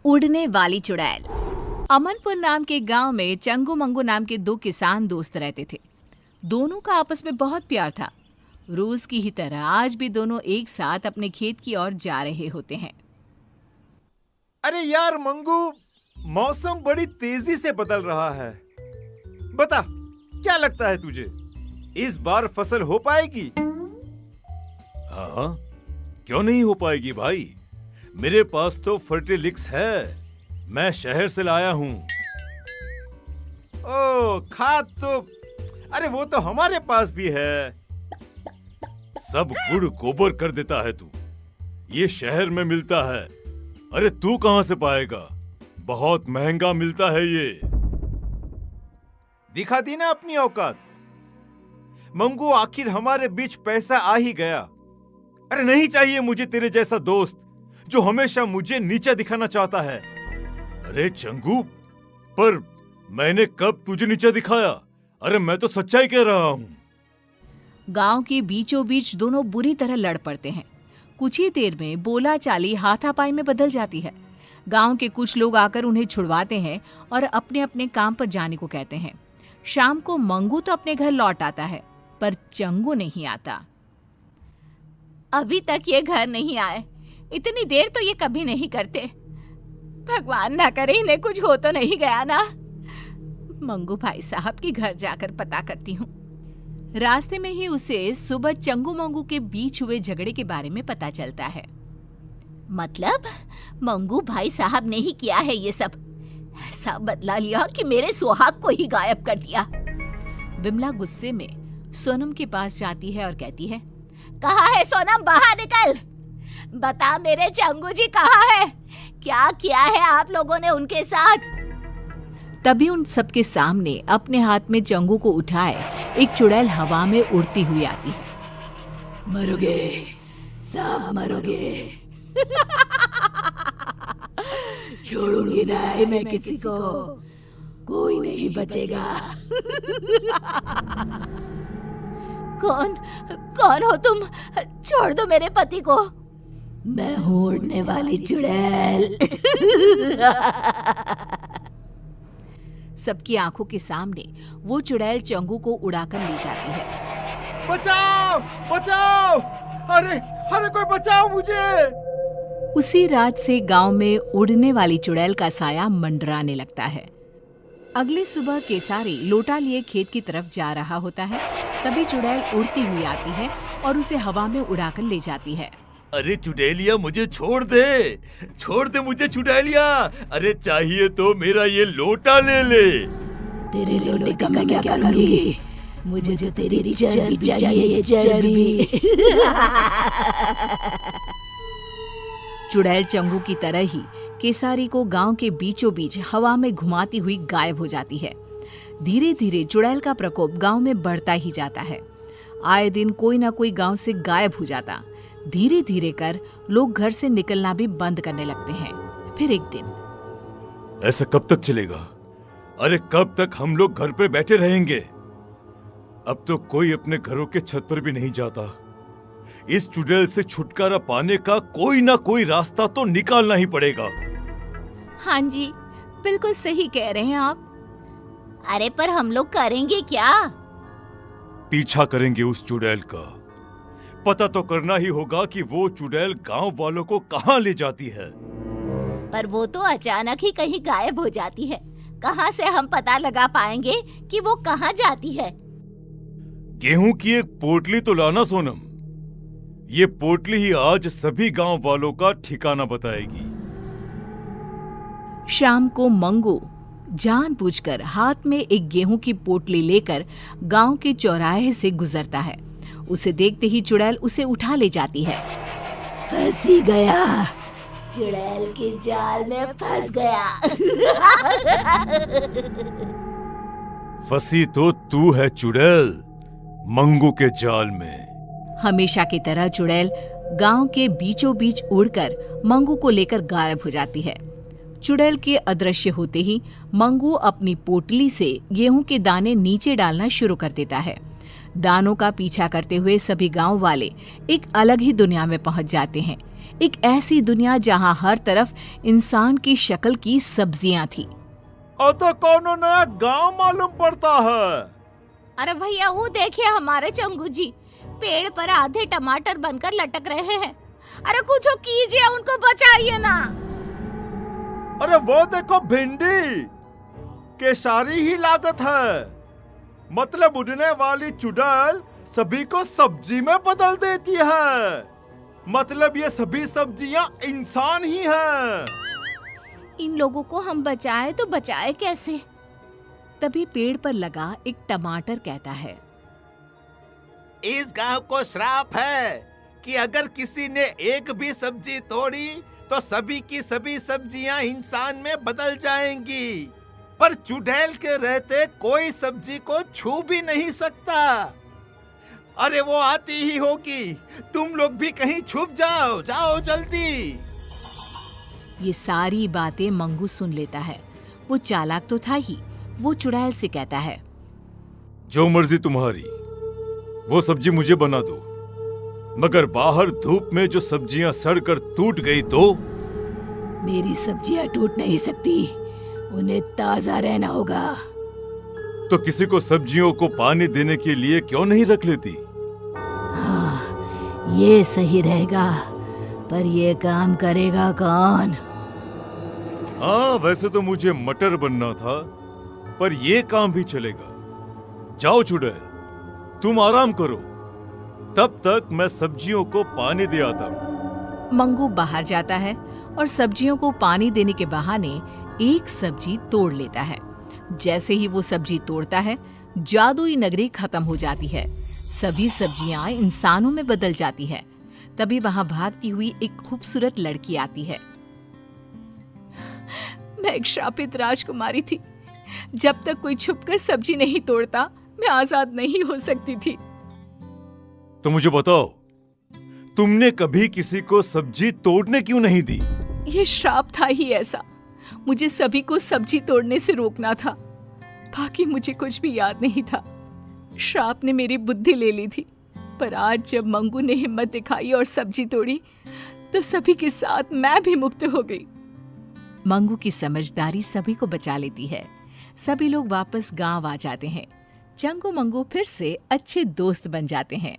उड़ने वाली चुड़ैल। अमनपुर नाम के गांव में चंगू मंगू नाम के दो किसान दोस्त रहते थे। दोनों का आपस में बहुत प्यार था। रोज की ही तरह आज भी दोनों एक साथ अपने खेत की ओर जा रहे होते हैं। अरे यार मंगू, मौसम बड़ी तेजी से बदल रहा है। बता, क्या लगता है तुझे, इस बार फसल हो पाएगी? हाँ, क्यों नहीं हो पाएगी भाई। मेरे पास तो फर्टिलिक्स है, मैं शहर से लाया हूँ। ओ, खाद तो अरे वो तो हमारे पास भी है। सब गुड़ गोबर कर देता है तू, ये शहर में मिलता है। अरे तू कहाँ से पाएगा, बहुत महंगा मिलता है ये। दिखा दी ना अपनी औकात। मंगू, आखिर हमारे बीच पैसा आ ही गया। अरे नहीं चाहिए मुझे तेरे जैसा दोस्त जो हमेशा मुझे नीचा दिखाना चाहता है। अरे चंगू, पर मैंने कब तुझे नीचा दिखाया? अरे मैं तो सच्चाई कह रहा हूँ। गांव के बीचों बीच दोनों बुरी तरह लड़ पड़ते हैं। कुछ ही देर में बोला चाली हाथापाई में बदल जाती है। गांव के कुछ लोग आकर उन्हें छुड़वाते हैं और अपने अपने काम पर जाने को कहते हैं। शाम को मंगू तो अपने घर लौट आता है, पर चंगू नहीं आता। अभी तक ये घर नहीं आए। इतनी देर तो ये कभी नहीं करते। भगवान ना करे इन्हें कुछ हो तो नहीं गया ना। मंगू भाई साहब के घर जाकर पता करती हूँ। रास्ते में ही उसे सुबह चंगू मंगू के बीच हुए झगड़े के बारे में पता चलता है। मतलब मंगू भाई साहब ने ही किया है ये सब। ऐसा बदला लिया कि मेरे सुहाग को ही गायब कर दिया। विमला गुस्से में सोनम के पास जाती है और कहती है, कहाँ है सोनम, बाहर निकल। बता मेरे चंगू जी कहाँ है? क्या किया है आप लोगों ने उनके साथ? तभी उन सबके सामने अपने हाथ में चंगू को उठाए एक चुड़ैल हवा में उड़ती हुई आती है। मरोगे, सब मरोगे। छोड़ूंगी नहीं मैं किसी को, कोई नहीं बचेगा। कौन हो तुम? छोड़ दो मेरे पति को। मैं हूँ उड़ने वाली चुड़ैल। सबकी आंखों के सामने वो चुड़ैल चंगू को उड़ाकर ले जाती है। बचाओ, बचाओ! अरे अरे कोई बचाओ मुझे! उसी रात से गांव में उड़ने वाली चुड़ैल का साया मंडराने लगता है। अगली सुबह केसारी लोटा लिए खेत की तरफ जा रहा होता है। तभी चुड़ैल उड़ती हुई आती है और उसे हवा में उड़ाकर ले जाती है। अरे चुड़ैलिया, मुझे छोड़ दे मुझे चुड़ैलिया। अरे चाहिए तो मेरा ये लोटा ले ले। तेरे लोटे का मैं क्या करूंगी? मुझे जो तेरी चर्बी चाहिए, चर्बी। चुड़ैल चंगू की तरह ही केसारी को गांव के बीचों बीच हवा में घुमाती हुई गायब हो जाती है। धीरे धीरे चुड़ैल का प्रकोप गांव में बढ़ता ही जाता है। आए दिन कोई ना कोई गांव से गायब हो जाता। धीरे धीरे कर लोग घर से निकलना भी बंद करने लगते हैं। फिर एक दिन, ऐसा कब तक चलेगा? अरे कब तक हम लोग घर पे बैठे रहेंगे? अब तो कोई अपने घरों के छत पर भी नहीं जाता। इस चुड़ैल से छुटकारा पाने का कोई ना कोई रास्ता तो निकालना ही पड़ेगा। हाँ जी, बिल्कुल सही कह रहे हैं आप। अरे पर हम लोग करेंगे क्या? पीछा करेंगे उस चुड़ैल का। पता तो करना ही होगा कि वो चुड़ैल गांव वालों को कहाँ ले जाती है। पर वो तो अचानक ही कहीं गायब हो जाती है। कहाँ से हम पता लगा पाएंगे कि वो कहाँ जाती है? गेहूं की एक पोटली तो लाना सोनम। ये पोटली ही आज सभी गांव वालों का ठिकाना बताएगी। शाम को मंगू जानबूझकर हाथ में एक गेहूं की पोटली लेकर गांव के चौराहे से गुजरता है। उसे देखते ही चुड़ैल उसे उठा ले जाती है। फंसी गया, चुड़ैल के जाल में फंस गया। फंसी तो तू है चुड़ैल, मंगू के जाल में। हमेशा की तरह चुड़ैल गांव के बीचों बीच उड़कर मंगू को लेकर गायब हो जाती है। चुड़ैल के अदृश्य होते ही मंगू अपनी पोटली से गेहूं के दाने नीचे डालना शुरू कर देता है। दानों का पीछा करते हुए सभी गांव वाले एक अलग ही दुनिया में पहुंच जाते हैं। एक ऐसी दुनिया जहां हर तरफ इंसान की शक्ल की सब्जियां थी। तो कौन नया गांव मालूम पड़ता है। अरे भैया वो देखिए हमारे चंगू जी पेड़ पर आधे टमाटर बनकर लटक रहे हैं। अरे कुछ कीजिए, उनको बचाइए ना। अरे वो देखो भिंडी, केसारी ही लागत है। मतलब उड़ने वाली चुड़ैल सभी को सब्जी में बदल देती है। मतलब ये सभी सब्जियां इंसान ही हैं। इन लोगों को हम बचाए तो बचाए कैसे? तभी पेड़ पर लगा एक टमाटर कहता है, इस गांव को श्राप है कि अगर किसी ने एक भी सब्जी तोड़ी तो सभी की सभी सब्जियां इंसान में बदल जाएंगी। पर चुड़ैल के रहते कोई सब्जी को छू भी नहीं सकता। अरे वो आती ही होगी, तुम लोग भी कहीं छुप जाओ, जाओ जल्दी। ये सारी बातें मंगू सुन लेता है। वो चालाक तो था ही। वो चुड़ैल से कहता है, जो मर्जी तुम्हारी, वो सब्जी मुझे बना दो, मगर बाहर धूप में जो सब्जियां सड़कर टूट गई तो? मेरी सब्जियां टूट नहीं सकती, उन्हें ताजा रहना होगा। तो किसी को सब्जियों को पानी देने के लिए क्यों नहीं रख लेती? हाँ, ये सही रहेगा, पर ये काम करेगा कौन? हाँ, वैसे तो मुझे मटर बनना था, पर ये काम भी चलेगा। जाओ चुड़ैल, तुम आराम करो, तब तक मैं सब्जियों को पानी दे आता हूँ। मंगू बाहर जाता है और सब्जियों को पानी देने के बहाने एक सब्जी तोड़ लेता है। जैसे ही वो सब्जी तोड़ता है, जादुई नगरी खत्म हो जाती है। सभी सब्जियां इंसानों में बदल जाती है। तभी वहां भागती हुई एक खूबसूरत लड़की आती है। मैं एक श्रापित राजकुमारी थी। जब तक कोई छुपकर सब्जी नहीं तोड़ता, मैं आजाद नहीं हो सकती थी। तो मुझे बताओ, तुमने कभी किसी को सब्जी तोड़ने क्यों नहीं दी? ये श्राप था ही ऐसा। मुझे सभी को सब्जी तोड़ने से रोकना था। बाकी मुझे कुछ भी याद नहीं था। श्राप ने मेरी बुद्धि ले ली थी। पर आज जब मंगू ने हिम्मत दिखाई और सब्जी तोड़ी, तो सभी के साथ मैं भी मुक्त हो गई। मंगू की समझदारी सभी को बचा लेती है। सभी लोग वापस गांव आ जाते हैं। चंगू मंगू फिर से अच्छे दोस्त बन जाते हैं।